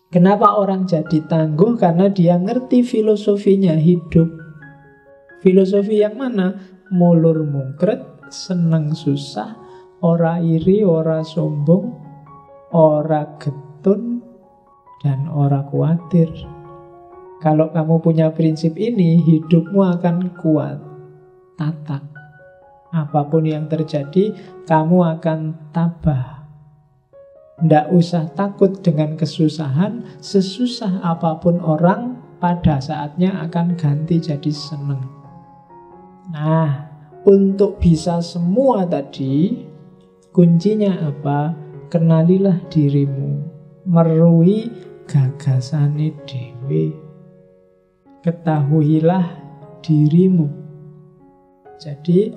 Kenapa orang jadi tangguh? Karena dia ngerti filosofinya hidup. Filosofi yang mana? Mulur mungkret, seneng susah, ora iri, ora sombong, ora getun, dan ora kuatir. Kalau kamu punya prinsip ini, hidupmu akan kuat, tatak. Apapun yang terjadi, kamu akan tabah. Nggak usah takut dengan kesusahan. Sesusah apapun orang, pada saatnya akan ganti jadi seneng. Nah, untuk bisa semua tadi, kuncinya apa? Kenalilah dirimu, merui gagasane dhewe. Ketahuilah dirimu. Jadi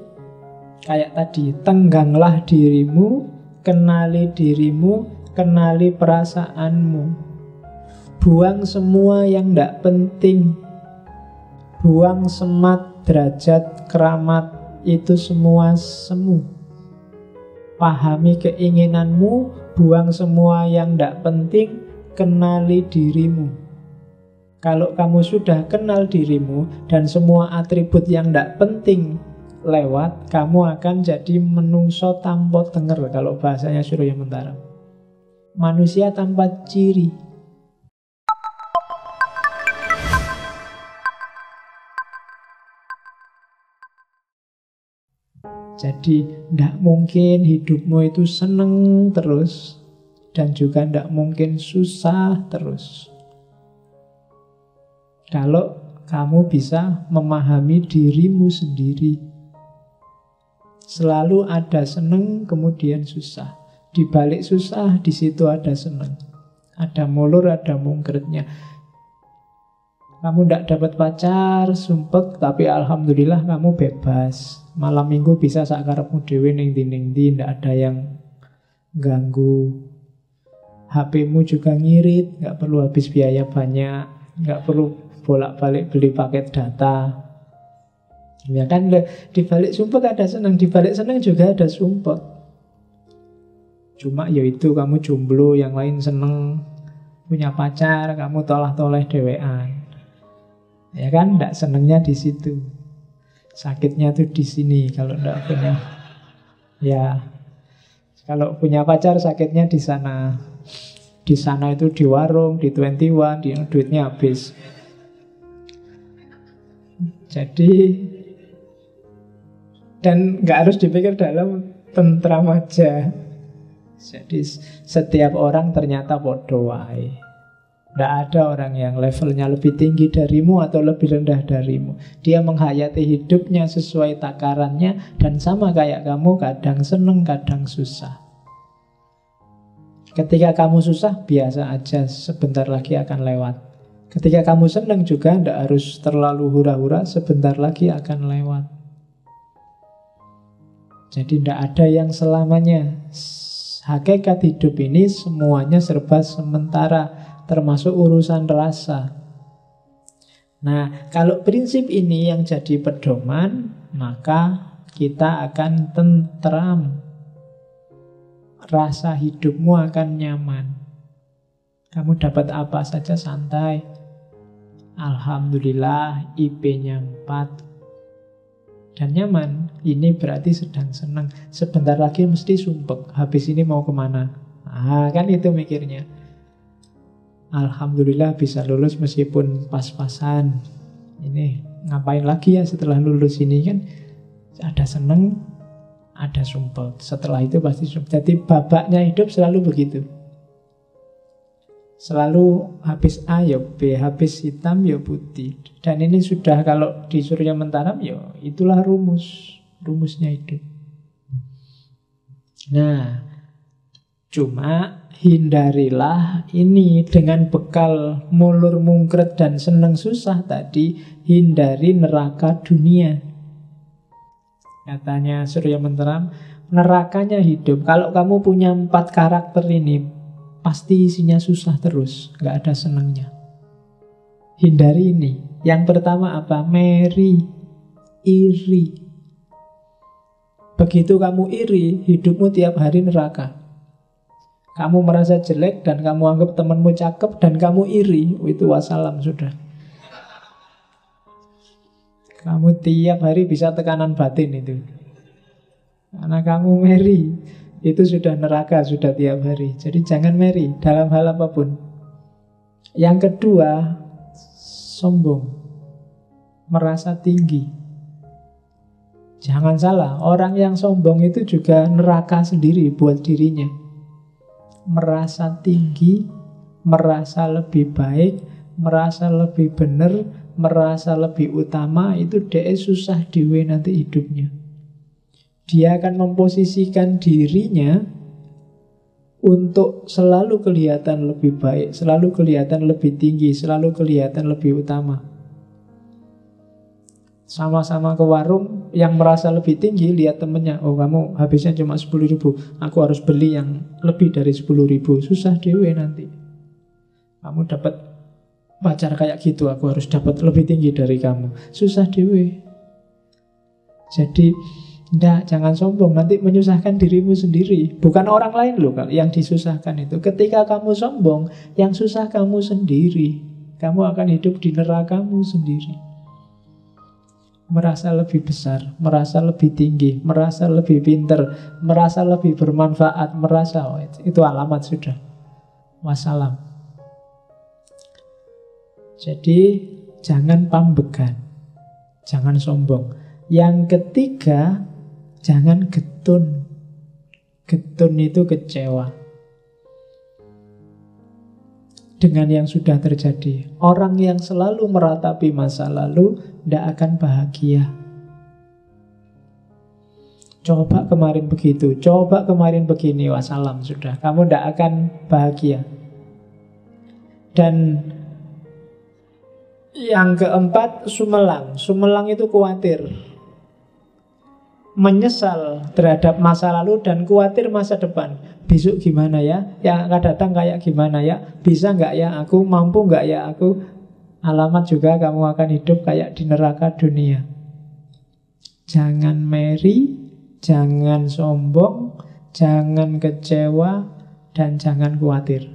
kayak tadi, tengganglah dirimu, kenali dirimu, kenali perasaanmu. Buang semua yang tidak penting. Buang semat, derajat, keramat, itu semua semu. Pahami keinginanmu, buang semua yang tidak penting, kenali dirimu. Kalau kamu sudah kenal dirimu dan semua atribut yang tidak penting lewat, kamu akan jadi menungso tanpa tenger, kalau bahasanya Surya Mentara. Manusia tanpa ciri. Jadi tidak mungkin hidupmu itu seneng terus, dan juga tidak mungkin susah terus. Kalau kamu bisa memahami dirimu sendiri. Selalu ada seneng, kemudian susah. Di balik susah, di situ ada seneng. Ada mulur, ada mungkretnya. Kamu tidak dapat pacar, sumpek, tapi alhamdulillah kamu bebas. Malam minggu bisa sakarepmu dhewe ning ndi, tidak ada yang ganggu. HP-mu juga ngirit, nggak perlu habis biaya banyak, nggak perlu bolak-balik beli paket data. Ya kan, di balik sumpek ada senang, di balik senang juga ada sumpek. Cuma yaitu kamu jomblo, yang lain seneng punya pacar, kamu tolah-toleh dewean. Ya kan, ndak senengnya di situ. Sakitnya tuh di sini kalau ndak punya. Ya, kalau punya pacar sakitnya di sana. Di sana itu di warung, di 21, duitnya habis. Jadi, dan nggak harus dipikir dalam tentram aja. Jadi setiap orang ternyata podo wae. Nggak ada orang yang levelnya lebih tinggi darimu atau lebih rendah darimu. Dia menghayati hidupnya sesuai takarannya, dan sama kayak kamu, kadang seneng, kadang susah. Ketika kamu susah, biasa aja, sebentar lagi akan lewat. Ketika kamu senang juga, tidak harus terlalu hura-hura, sebentar lagi akan lewat. Jadi tidak ada yang selamanya. Hakikat hidup ini semuanya serba sementara, termasuk urusan rasa. Nah, kalau prinsip ini yang jadi pedoman, maka kita akan tentram. Rasa hidupmu akan nyaman. Kamu dapat apa saja santai. Alhamdulillah IP-nya 4 dan nyaman. Ini berarti sedang senang. Sebentar lagi mesti sumpek, habis ini mau kemana? Kan itu mikirnya. Alhamdulillah bisa lulus meskipun pas-pasan. Ini ngapain lagi ya setelah lulus ini, kan ada seneng, ada sumpek. Setelah itu pasti sumpek. Jadi babaknya hidup selalu begitu. Selalu habis A ya B, habis hitam ya putih. Dan ini sudah, kalau di Surya Mentaram ya itulah rumusnya hidup. Nah, cuma hindarilah ini dengan bekal mulur mungkret dan seneng susah tadi. Hindari neraka dunia. Katanya Surya Mentaram, nerakanya hidup. Kalau kamu punya 4 karakter ini, pasti isinya susah terus, nggak ada senangnya. Hindari ini. Yang pertama apa? Meri, iri. Begitu kamu iri, hidupmu tiap hari neraka. Kamu merasa jelek dan kamu anggap temanmu cakep dan kamu iri, itu wassalam sudah. Kamu tiap hari bisa tekanan batin itu. Karena kamu marry, itu sudah neraka, sudah tiap hari. Jadi jangan marry dalam hal apapun. Yang kedua, sombong, merasa tinggi. Jangan salah, orang yang sombong itu juga neraka sendiri buat dirinya. Merasa tinggi, merasa lebih baik, merasa lebih benar, merasa lebih utama, itu dia susah dewe nanti hidupnya. Dia akan memposisikan dirinya untuk selalu kelihatan lebih baik, selalu kelihatan lebih tinggi, selalu kelihatan lebih utama. Sama-sama ke warung, yang merasa lebih tinggi lihat temennya, oh kamu habisnya cuma 10.000, aku harus beli yang lebih dari 10.000. Susah dewe nanti. Kamu dapat pacar kayak gitu, aku harus dapat lebih tinggi dari kamu. Susah dewe. Jadi jangan sombong, nanti menyusahkan dirimu sendiri. Bukan orang lain loh yang disusahkan itu. Ketika kamu sombong, yang susah kamu sendiri. Kamu akan hidup di nerakamu sendiri. Merasa lebih besar, merasa lebih tinggi, merasa lebih pinter, merasa lebih bermanfaat, merasa itu alamat sudah wassalam. Jadi jangan pambegan, jangan sombong. Yang ketiga, jangan getun. Getun itu kecewa dengan yang sudah terjadi. Orang yang selalu meratapi masa lalu tidak akan bahagia. Coba kemarin begitu, coba kemarin begini, wassalam sudah. Kamu tidak akan bahagia. Dan yang keempat, sumelang. Sumelang itu khawatir, menyesal terhadap masa lalu dan khawatir masa depan. Besok gimana ya? Yang akan datang kayak gimana ya? Bisa nggak ya aku? Mampu nggak ya aku? Alamat juga kamu akan hidup kayak di neraka dunia. Jangan marry, jangan sombong, jangan kecewa, dan jangan khawatir.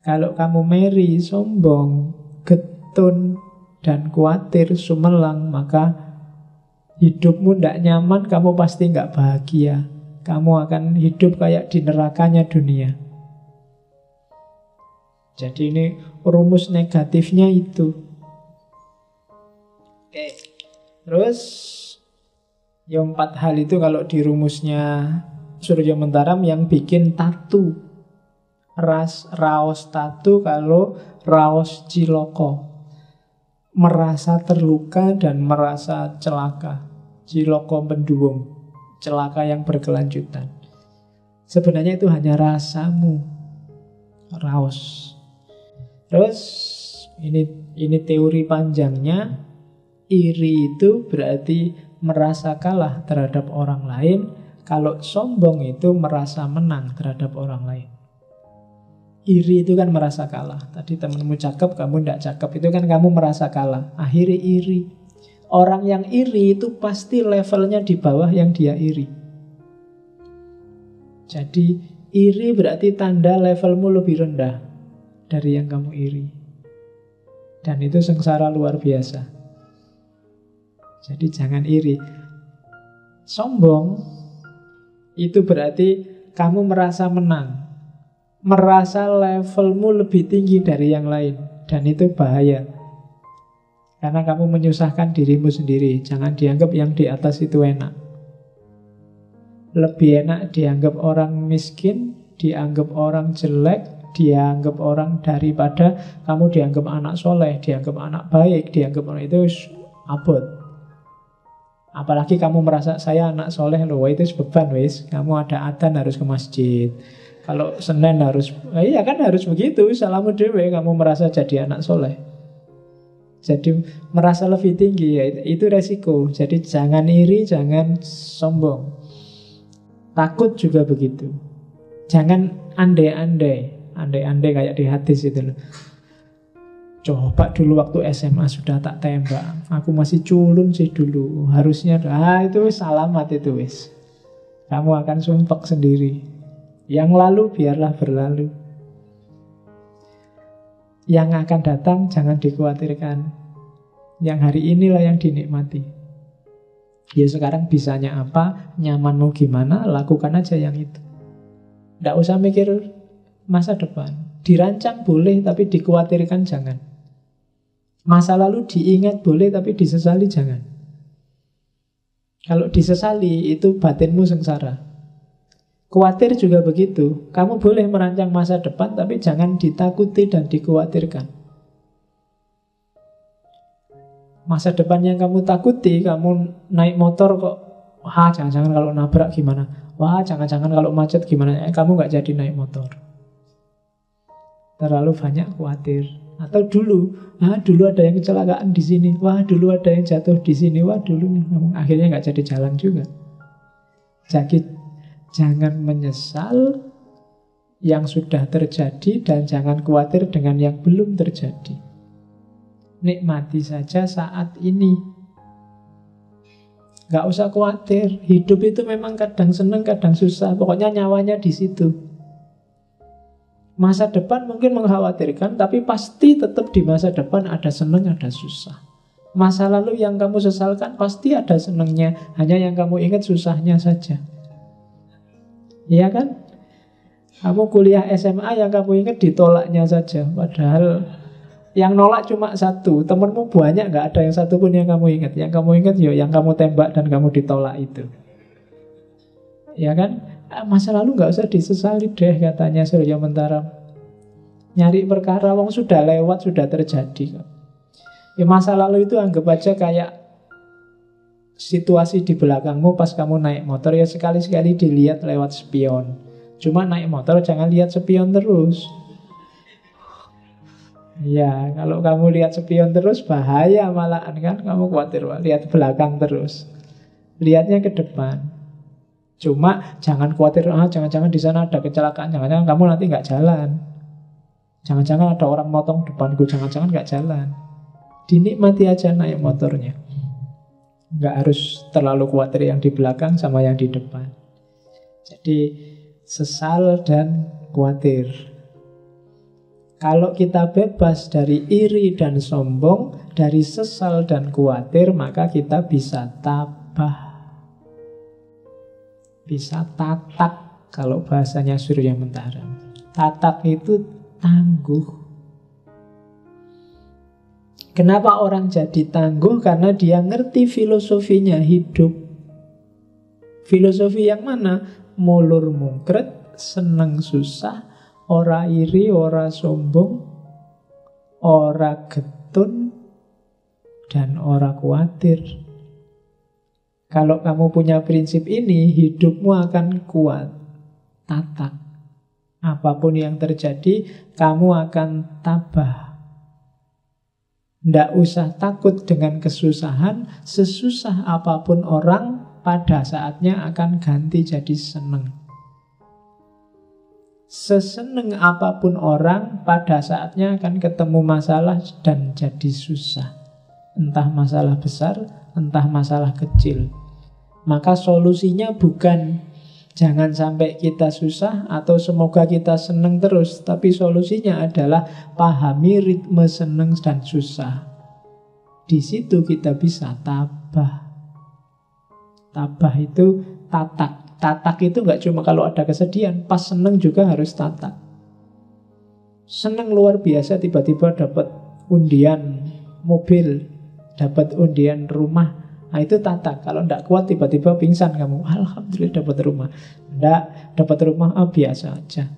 Kalau kamu marry, sombong, getun, dan khawatir, sumelang, maka hidupmu tidak nyaman, kamu pasti nggak bahagia. Kamu akan hidup kayak di nerakanya dunia. Jadi ini rumus negatifnya itu. Oke. Terus yang 4 hal itu kalau di rumusnya Surya Mentaram yang bikin tatu. Raos tatu kalau raos ciloko. Merasa terluka dan merasa celaka. Ciloko menduwung, celaka yang berkelanjutan. Sebenarnya itu hanya rasamu. Raos. Terus ini teori panjangnya. Iri itu berarti merasa kalah terhadap orang lain. Kalau sombong itu merasa menang terhadap orang lain. Iri itu kan merasa kalah. Tadi temenmu cakep, kamu tidak cakep, itu kan kamu merasa kalah. Akhirnya iri. Orang yang iri itu pasti levelnya di bawah yang dia iri. Jadi iri berarti tanda levelmu lebih rendah dari yang kamu iri. Dan itu sengsara luar biasa. Jadi jangan iri. Sombong itu berarti kamu merasa menang, merasa levelmu lebih tinggi dari yang lain. Dan itu bahaya, karena kamu menyusahkan dirimu sendiri. Jangan dianggap yang di atas itu enak. Lebih enak dianggap orang miskin, dianggap orang jelek, dianggap orang daripada kamu dianggap anak soleh, dianggap anak baik, dianggap orang itu abot. Apalagi kamu merasa saya anak soleh loh, itu beban wis. Kamu ada adzan harus ke masjid. Kalau Senin harus, iya kan harus begitu. Salamu dewe, kamu merasa jadi anak soleh. Jadi merasa lebih tinggi, ya, itu resiko. Jadi jangan iri, jangan sombong. Takut juga begitu. Jangan andai-andai. Andai-andai kayak di hadis itu loh. Coba dulu waktu SMA sudah tak tembak, aku masih culun sih dulu. Harusnya itu wis alamat itu wis. Kamu akan sumpek sendiri. Yang lalu biarlah berlalu. Yang akan datang jangan dikhawatirkan. Yang hari inilah yang dinikmati. Ya sekarang bisanya apa, nyamanmu gimana, lakukan aja yang itu. Tidak usah mikir masa depan. Dirancang boleh, tapi dikhawatirkan jangan. Masa lalu diingat boleh, tapi disesali jangan. Kalau disesali, itu batinmu sengsara. Khawatir juga begitu. Kamu boleh merancang masa depan, tapi jangan ditakuti dan dikhawatirkan. Masa depan yang kamu takuti, kamu naik motor kok, wah jangan-jangan kalau nabrak gimana, wah jangan-jangan kalau macet gimana, kamu gak jadi naik motor. Terlalu banyak khawatir. Atau dulu ada yang kecelakaan di sini, wah dulu ada yang jatuh di sini, wah dulu akhirnya nggak jadi jalan juga. Jadi jangan menyesal yang sudah terjadi dan jangan khawatir dengan yang belum terjadi. Nikmati saja saat ini. Nggak usah khawatir. Hidup itu memang kadang seneng, kadang susah. Pokoknya nyawanya di situ. Masa depan mungkin mengkhawatirkan, tapi pasti tetap di masa depan ada seneng, ada susah. Masa lalu yang kamu sesalkan pasti ada senengnya, hanya yang kamu ingat susahnya saja. Iya kan? Kamu kuliah SMA yang kamu ingat ditolaknya saja, padahal yang nolak cuma satu. Temenmu banyak, gak ada yang satu pun yang kamu ingat. Yang kamu ingat ya yang kamu tembak dan kamu ditolak itu. Ya kan? Masa lalu gak usah disesali deh, katanya Surya Mentara. Nyari perkara wong sudah lewat, sudah terjadi. Ya masa lalu itu anggap aja kayak situasi di belakangmu pas kamu naik motor. Ya sekali-sekali dilihat lewat spion. Cuma naik motor jangan lihat spion terus. Ya kalau kamu lihat spion terus bahaya malahan kan. Kamu khawatir, lihat belakang terus. Lihatnya ke depan. Cuma jangan khawatir, jangan-jangan di sana ada kecelakaan, jangan-jangan kamu nanti nggak jalan, jangan-jangan ada orang motong depanku, jangan-jangan nggak jalan. Dinikmati aja naik motornya. Nggak harus terlalu khawatir yang di belakang sama yang di depan. Jadi sesal dan khawatir. Kalau kita bebas dari iri dan sombong, dari sesal dan khawatir, maka kita bisa tabah. Bisa tatak, kalau bahasanya Surya Mentara. Tatak itu tangguh. Kenapa orang jadi tangguh? Karena dia ngerti filosofinya hidup. Filosofi yang mana? Mulur mungkret, seneng susah, ora iri, ora sombong, ora getun, dan ora khawatir. Kalau kamu punya prinsip ini, hidupmu akan kuat. Tatak. Apapun yang terjadi, kamu akan tabah. Tidak usah takut dengan kesusahan. Sesusah apapun orang, pada saatnya akan ganti jadi seneng. Seseneng apapun orang, pada saatnya akan ketemu masalah dan jadi susah. Entah masalah besar, entah masalah kecil. Maka solusinya bukan jangan sampai kita susah atau semoga kita seneng terus, tapi solusinya adalah pahami ritme seneng dan susah. Di situ kita bisa tabah. Tabah itu tatak. Tatak itu gak cuma kalau ada kesedihan, pas seneng juga harus tatak. Seneng luar biasa tiba-tiba dapat undian mobil, dapat undian rumah. Nah itu tatak. Kalau tidak kuat tiba-tiba pingsan kamu, alhamdulillah dapat rumah. Tidak dapat rumah, biasa aja,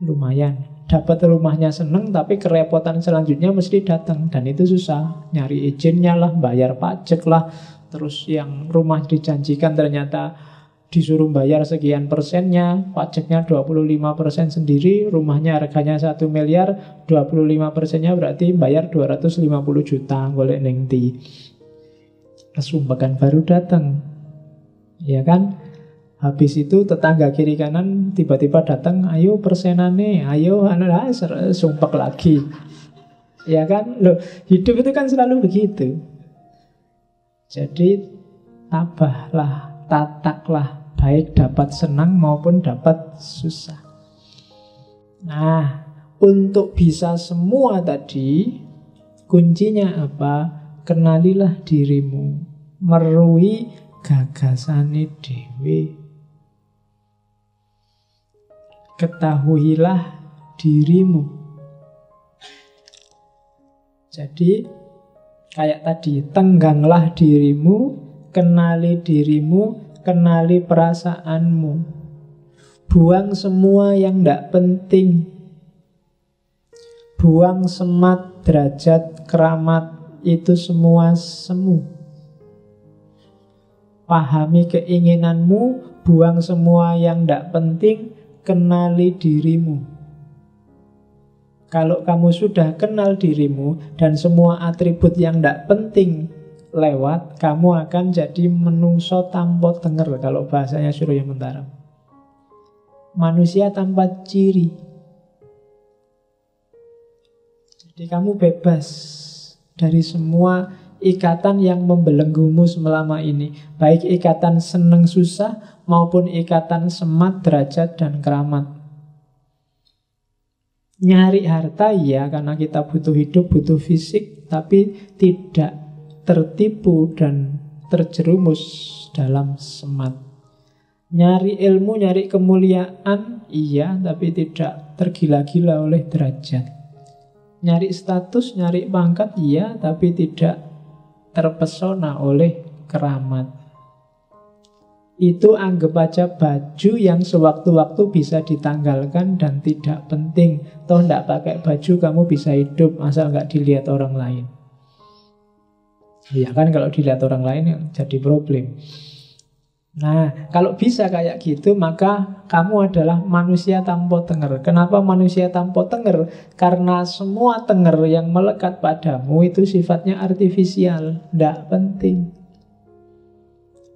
lumayan. Dapat rumahnya seneng, tapi kerepotan selanjutnya mesti datang. Dan itu susah, nyari izinnya lah, bayar pajak lah. Terus yang rumah dijanjikan ternyata disuruh bayar sekian persennya, pajaknya 25% sendiri, rumahnya harganya 1 miliar, 25%-nya berarti bayar 250 juta, golek ning ndi. Kesumbakan baru datang, ya kan? Habis itu tetangga kiri kanan tiba-tiba datang, ayo persenane, ayo sumpek lagi, ya kan? Loh, hidup itu kan selalu begitu. Jadi tabahlah, tataklah, baik dapat senang maupun dapat susah. Nah, untuk bisa semua tadi, kuncinya apa? Kenalilah dirimu, merui gagasane dhewe. Ketahuilah dirimu. Jadi kayak tadi, tengganglah dirimu, kenali dirimu, kenali perasaanmu. Buang semua yang tidak penting. Buang semat, derajat, keramat, itu semua semu. Pahami keinginanmu, buang semua yang tidak penting, kenali dirimu. Kalau kamu sudah kenal dirimu dan semua atribut yang tidak penting lewat, kamu akan jadi menungso tanpa tenger, kalau bahasanya Surya Mentara. Manusia tanpa ciri. Jadi kamu bebas dari semua ikatan yang membelenggumu selama ini, baik ikatan seneng susah maupun ikatan semat, derajat, dan keramat. Nyari harta ya, karena kita butuh hidup, butuh fisik, tapi tidak tertipu dan terjerumus dalam semat. Nyari ilmu, nyari kemuliaan, iya, tapi tidak tergila-gila oleh derajat. Nyari status, nyari pangkat, iya, tapi tidak terpesona oleh keramat. Itu anggap aja baju yang sewaktu-waktu bisa ditanggalkan dan tidak penting. Toh tidak pakai baju kamu bisa hidup asal nggak dilihat orang lain. Iya kan, kalau dilihat orang lain ya jadi problem. Nah, kalau bisa kayak gitu, maka kamu adalah manusia tanpa tenger. Kenapa manusia tanpa tenger? Karena semua tenger yang melekat padamu itu sifatnya artifisial, tidak penting.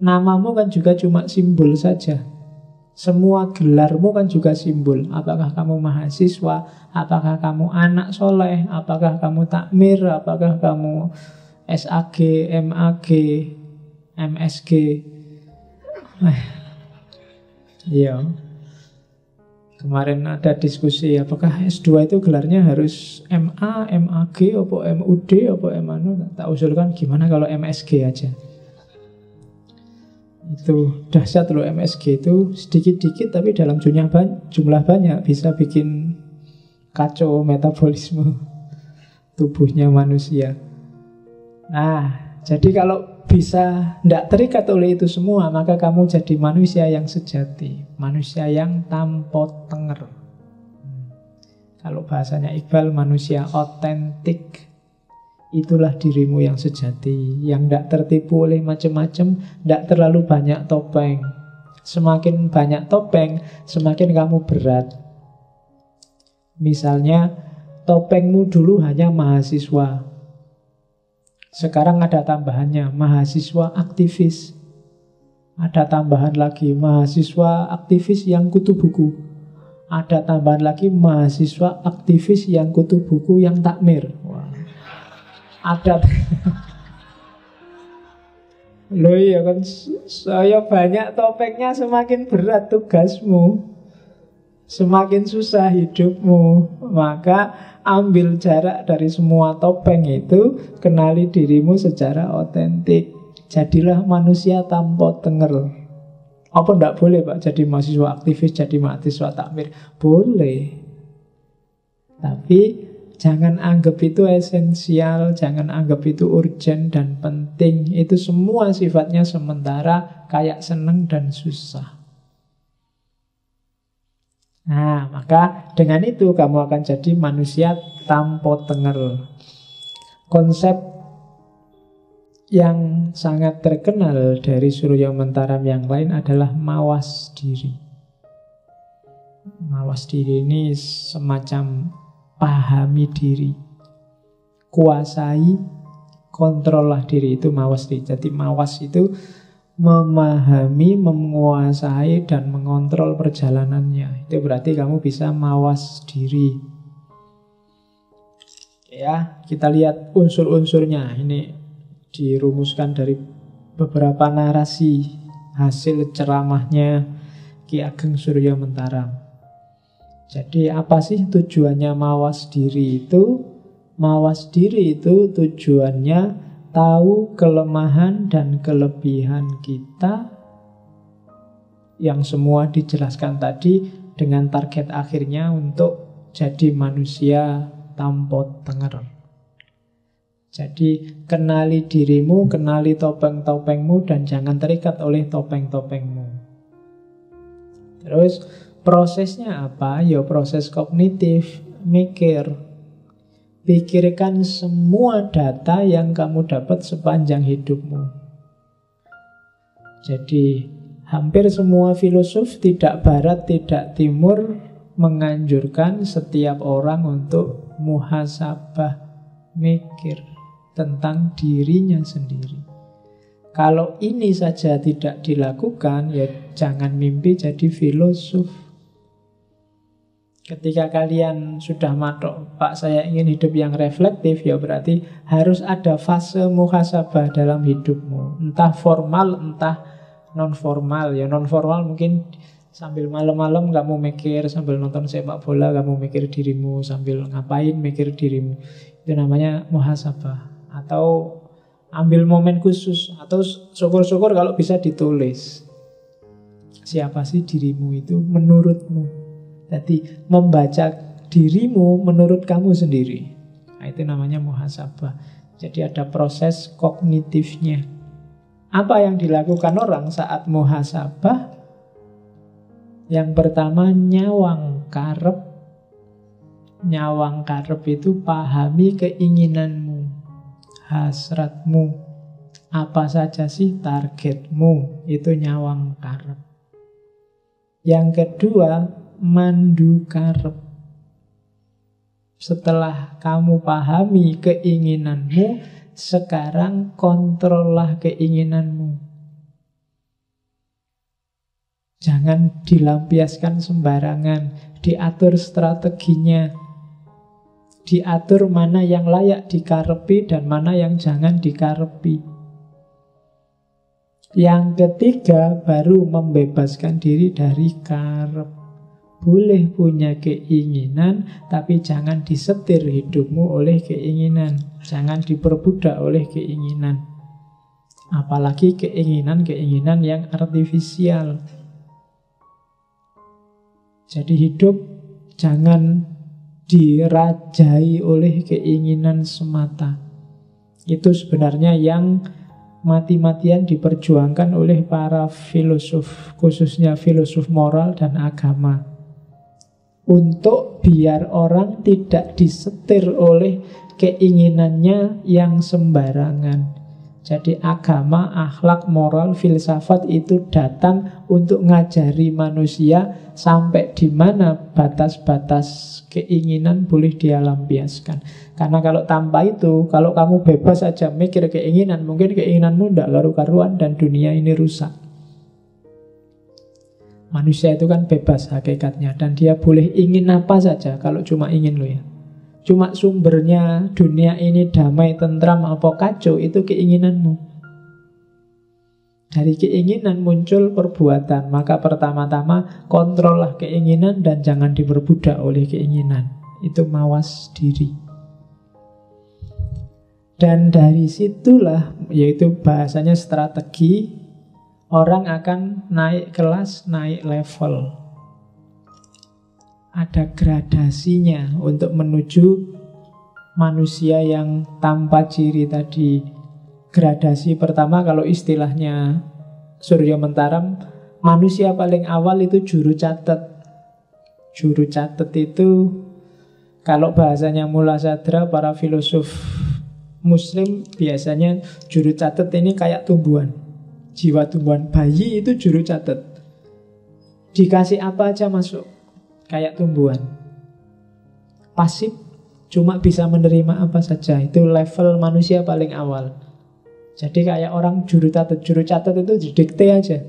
Namamu kan juga cuma simbol saja. Semua gelarmu kan juga simbol. Apakah kamu mahasiswa, apakah kamu anak soleh, apakah kamu takmir, apakah kamu SAG, MAG, MSG. Iya. Kemarin ada diskusi apakah S2 itu gelarnya harus MA, MAG, apa MUD, apa MANU. Tak usulkan gimana kalau MSG aja. Itu dahsyat loh, MSG itu sedikit-dikit tapi dalam jumlah banyak bisa bikin kacau metabolisme tubuhnya manusia. Nah, jadi kalau bisa tidak terikat oleh itu semua, maka kamu jadi manusia yang sejati, manusia yang tanpa tenger. Kalau bahasanya Iqbal, manusia otentik. Itulah dirimu yang sejati, yang tidak tertipu oleh macam-macam, tidak terlalu banyak topeng. Semakin banyak topeng, semakin kamu berat. Misalnya, topengmu dulu hanya mahasiswa. Sekarang ada tambahannya, mahasiswa aktivis. Ada tambahan lagi, mahasiswa aktivis yang kutu buku. Ada tambahan lagi, mahasiswa aktivis yang kutu buku yang takmir. Wah. Ada. Loh iya kan, saya banyak topengnya semakin berat tugasmu, semakin susah hidupmu. Maka ambil jarak dari semua topeng itu, kenali dirimu secara otentik. Jadilah manusia tanpa tenger. Apa enggak boleh Pak jadi mahasiswa aktivis, jadi mahasiswa takmir? Boleh. Tapi jangan anggap itu esensial, jangan anggap itu urgent dan penting. Itu semua sifatnya sementara, kayak seneng dan susah. Nah, maka dengan itu kamu akan jadi manusia tanpa tenger. Konsep yang sangat terkenal dari Surya Mentaram yang lain adalah mawas diri. Mawas diri ini semacam pahami diri, kuasai, kontrollah diri, itu mawas diri. Jadi mawas itu memahami, menguasai, dan mengontrol perjalanannya. Itu berarti kamu bisa mawas diri. Ya, kita lihat unsur-unsurnya. Ini dirumuskan dari beberapa narasi hasil ceramahnya Ki Ageng Suryo Mentaram. Jadi apa sih tujuannya mawas diri itu? Mawas diri itu tujuannya tahu kelemahan dan kelebihan kita yang semua dijelaskan tadi, dengan target akhirnya untuk jadi manusia tanpa tenger. Jadi kenali dirimu, kenali topeng-topengmu, dan jangan terikat oleh topeng-topengmu. Terus prosesnya apa? Ya proses kognitif, mikir. Pikirkan semua data yang kamu dapat sepanjang hidupmu. Jadi hampir semua filosof, tidak barat, tidak timur, menganjurkan setiap orang untuk muhasabah, mikir tentang dirinya sendiri. Kalau ini saja tidak dilakukan, ya jangan mimpi jadi filosof. Ketika kalian sudah matok, Pak saya ingin hidup yang reflektif, ya berarti harus ada fase muhasabah dalam hidupmu. Entah formal, entah non-formal. Ya non-formal mungkin sambil malam-malam kamu mikir, sambil nonton sepak bola kamu mikir dirimu, sambil ngapain mikir dirimu. Itu namanya muhasabah. Atau ambil momen khusus, atau syukur-syukur kalau bisa ditulis. Siapa sih dirimu itu menurutmu? Jadi membaca dirimu menurut kamu sendiri. Nah, itu namanya muhasabah. Jadi ada proses kognitifnya. Apa yang dilakukan orang saat muhasabah? Yang pertama nyawang karep. Nyawang karep itu pahami keinginanmu, hasratmu. Apa saja sih targetmu? Itu nyawang karep. Yang kedua, mandu karep. Setelah kamu pahami keinginanmu, sekarang kontrollah keinginanmu. Jangan dilampiaskan sembarangan, diatur strateginya, diatur mana yang layak dikarepi dan mana yang jangan dikarepi. Yang ketiga, baru membebaskan diri dari karep. Boleh punya keinginan, tapi jangan disetir hidupmu oleh keinginan. Jangan diperbudak oleh keinginan. Apalagi keinginan-keinginan yang artifisial. Jadi hidup jangan dirajai oleh keinginan semata. Itu sebenarnya yang mati-matian diperjuangkan oleh para filosof, khususnya filosof moral dan agama. Untuk biar orang tidak disetir oleh keinginannya yang sembarangan. Jadi agama, akhlak, moral, filsafat itu datang untuk ngajari manusia sampai di mana batas-batas keinginan boleh dia lampiaskan. Karena kalau tanpa itu, kalau kamu bebas saja mikir keinginan, mungkin keinginanmu tidak karu-karuan dan dunia ini rusak. Manusia itu kan bebas hakikatnya, dan dia boleh ingin apa saja kalau cuma ingin loh ya. Cuma sumbernya dunia ini damai, tentram, apa kacau, itu keinginanmu. Dari keinginan muncul perbuatan. Maka pertama-tama kontrollah keinginan dan jangan diperbudak oleh keinginan. Itu mawas diri. Dan dari situlah, yaitu bahasanya strategi, orang akan naik kelas, naik level. Ada gradasinya untuk menuju manusia yang tanpa ciri tadi. Gradasi pertama, kalau istilahnya Suryo Mentaram, manusia paling awal itu juru catat. Juru catat itu, kalau bahasanya Mula Sadra, para filosof Muslim biasanya juru catat ini kayak tumbuhan. Jiwa tumbuhan, bayi itu juru catat. Dikasih apa aja masuk. Kayak tumbuhan. Pasif, cuma bisa menerima apa saja. Itu level manusia paling awal. Jadi kayak orang juru catat itu didikte aja.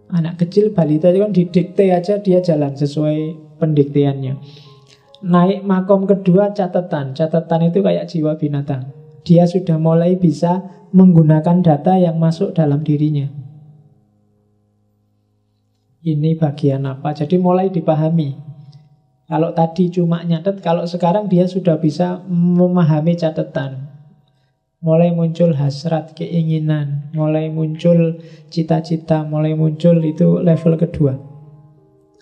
Anak kecil, balita itu kan didikte aja, dia jalan sesuai pendikteannya. Naik makom kedua, catatan. Catatan itu kayak jiwa binatang. dia sudah mulai bisa menggunakan data yang masuk dalam dirinya. Ini bagian apa? Jadi mulai dipahami. Kalau tadi cuma nyatet, kalau sekarang dia sudah bisa memahami catatan. Mulai muncul hasrat, keinginan, mulai muncul cita-cita, mulai muncul, itu level kedua.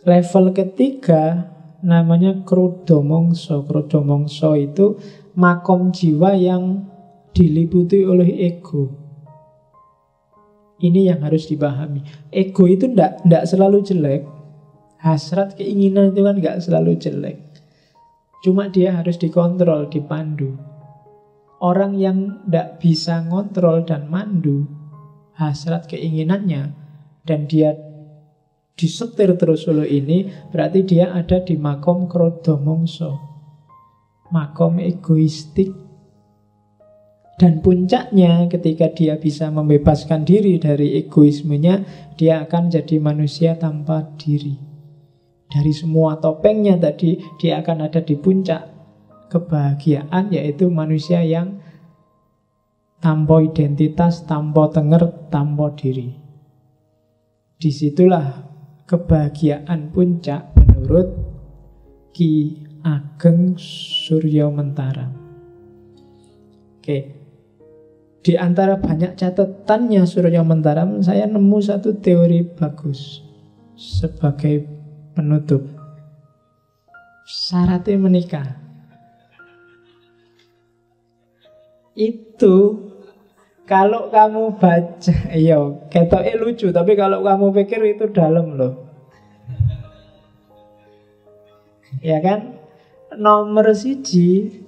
Level ketiga namanya krudomongso. Krudomongso itu makom jiwa yang diliputi oleh ego. Ini yang harus dipahami. Ego itu tidak selalu jelek. Hasrat, keinginan itu kan tidak selalu jelek. Cuma dia harus dikontrol, dipandu. Orang yang tidak bisa ngontrol dan mandu hasrat keinginannya, dan dia disetir terus oleh ini, berarti dia ada di makom krodomongso, makom egoistik. Dan puncaknya ketika dia bisa membebaskan diri dari egoismenya, dia akan jadi manusia tanpa diri. Dari semua topengnya tadi, dia akan ada di puncak kebahagiaan, yaitu manusia yang tanpa identitas, tanpa tenger, tanpa diri. Disitulah kebahagiaan puncak menurut Ki Ageng Suryo Mentara. Oke. Di antara banyak catatannya Suryo Mentara, saya nemu satu teori bagus sebagai penutup. Syaratnya menikah itu, kalau kamu baca, iya, ketoknya lucu, tapi kalau kamu pikir itu dalam loh. Ya kan? Nomor siji,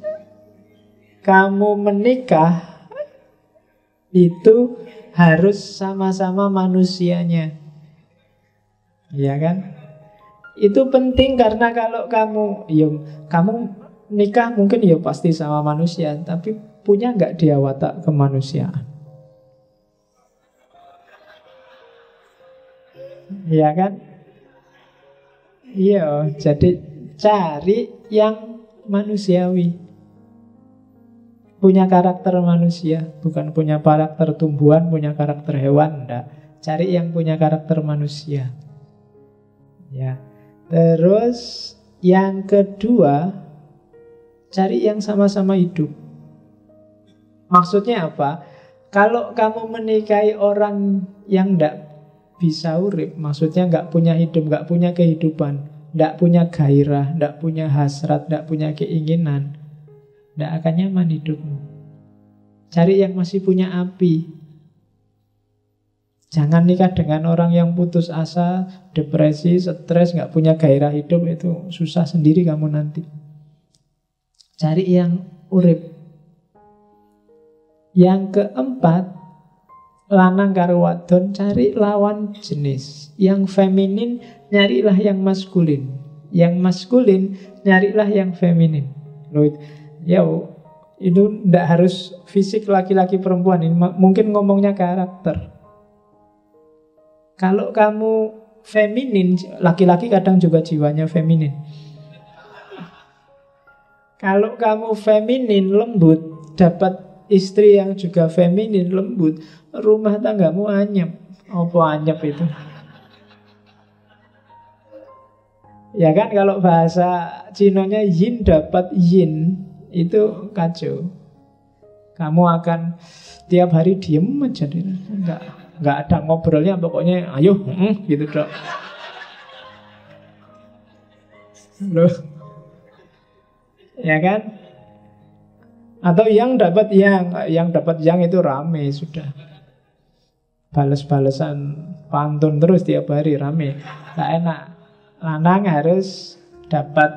kamu menikah itu harus sama-sama manusianya. Ya kan? Itu penting karena kalau kamu nikah mungkin ya pasti sama manusia, tapi punya nggak dia watak kemanusiaan? Ya kan? Iya, jadi cari yang manusiawi, punya karakter manusia, bukan punya karakter tumbuhan, punya karakter hewan, enggak. Cari yang punya karakter manusia. Ya. Terus yang kedua, cari yang sama-sama hidup. Maksudnya apa? Kalau kamu menikahi orang yang enggak bisa urip, maksudnya enggak punya hidup, enggak punya kehidupan, enggak punya gairah, enggak punya hasrat, enggak punya keinginan, tidak akan nyaman hidupmu. Cari yang masih punya api. Jangan nikah dengan orang yang putus asa, depresi, stres, nggak punya gairah hidup. Itu susah sendiri kamu nanti. Cari yang urip. Yang keempat, lanang karo wadon, cari lawan jenis. Yang feminin, nyarilah yang maskulin. Yang maskulin, nyarilah yang feminin. Loh, ya, itu tidak harus fisik laki-laki perempuan. Ini mungkin ngomongnya karakter. Kalau kamu feminin, laki-laki kadang juga jiwanya feminin. Kalau kamu feminin lembut, dapat istri yang juga feminin lembut, rumah tanggamu anyep. Apa anyep itu? Ya kan, kalau bahasa Cinonya yin dapat yin, itu kacau. Kamu akan tiap hari diem aja, nggak ada ngobrolnya, pokoknya ayo, gitu dok. Loh, ya kan? Atau yang dapat yang itu rame sudah. Bales-balesan pantun terus tiap hari rame, nggak enak. Lanang harus dapat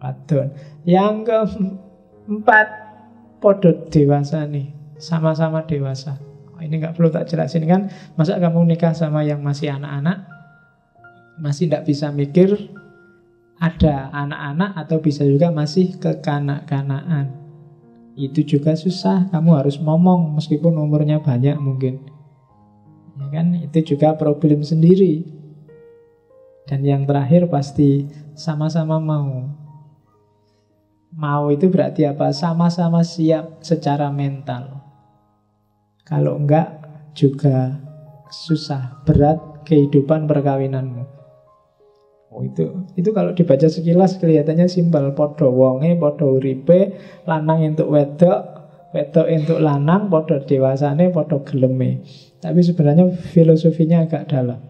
wadon. Yang keempat, podo dewasa nih, sama-sama dewasa. Ini nggak perlu tak jelasin kan. Masa kamu nikah sama yang masih anak-anak, masih tidak bisa mikir, ada anak-anak, atau bisa juga masih kekanak-kanaan. Itu juga susah. Kamu harus ngomong meskipun umurnya banyak mungkin. Ya kan, itu juga problem sendiri. Dan yang terakhir pasti sama-sama mau. Mau itu berarti apa? Sama-sama siap secara mental. Kalau enggak juga susah, berat kehidupan perkawinanmu. Oh, itu kalau dibaca sekilas kelihatannya simpel. Podo wonge, podo uripe, lanang entuk wedok, wedok entuk lanang, podo dewasane, podo geleme. Tapi sebenarnya filosofinya agak dalam.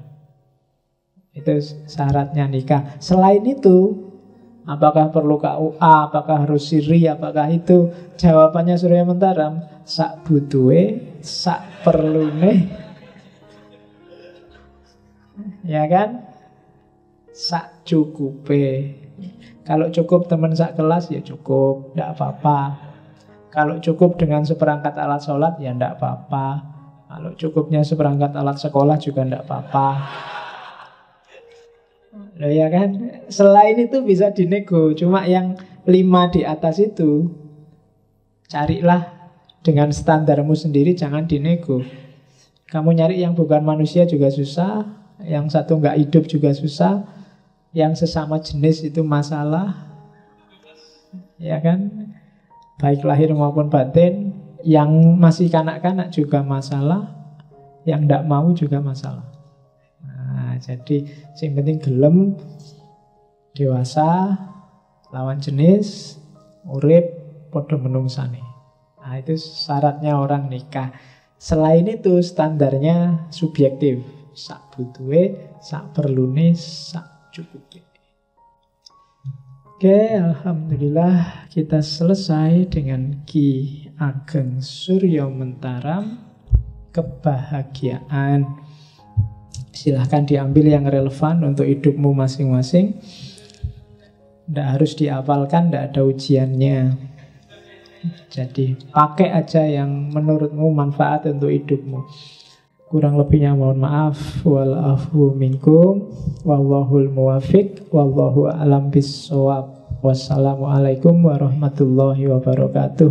Itu syaratnya nikah. Selain itu, apakah perlu KUA, apakah harus siri, apakah itu? Jawabannya Surya Mentaram, sak butuhe, sak perlune. Ya kan? Sak cukupe. Kalau cukup teman sak kelas ya cukup, tidak apa-apa. Kalau cukup dengan seperangkat alat sholat ya tidak apa-apa. Kalau cukupnya seperangkat alat sekolah juga tidak apa-apa. Loh ya kan? Selain itu bisa dinego. Cuma yang 5 di atas itu carilah dengan standarmu sendiri, jangan dinego. Kamu nyari yang bukan manusia juga susah, yang satu nggak hidup juga susah, yang sesama jenis itu masalah. Ya kan? Baik lahir maupun batin. Yang masih kanak-kanak juga masalah, yang nggak mau juga masalah. Nah, jadi yang penting gelem, dewasa, lawan jenis, urip, podo menungsane. Nah, itu syaratnya orang nikah. Selain itu standarnya subjektif. Sak butuhe, sak perlune, sak cukupe. Oke, alhamdulillah kita selesai dengan Ki Ageng Surya Mentaram, kebahagiaan. Silahkan diambil yang relevan untuk hidupmu masing-masing. Tidak harus dihafalkan, tidak ada ujiannya. Jadi pakai aja yang menurutmu manfaat untuk hidupmu. Kurang lebihnya mohon maaf. Wal afu minkum wallahul muwafiq wallahu a'lam bissawab. Wassalamualaikum warahmatullahi wabarakatuh.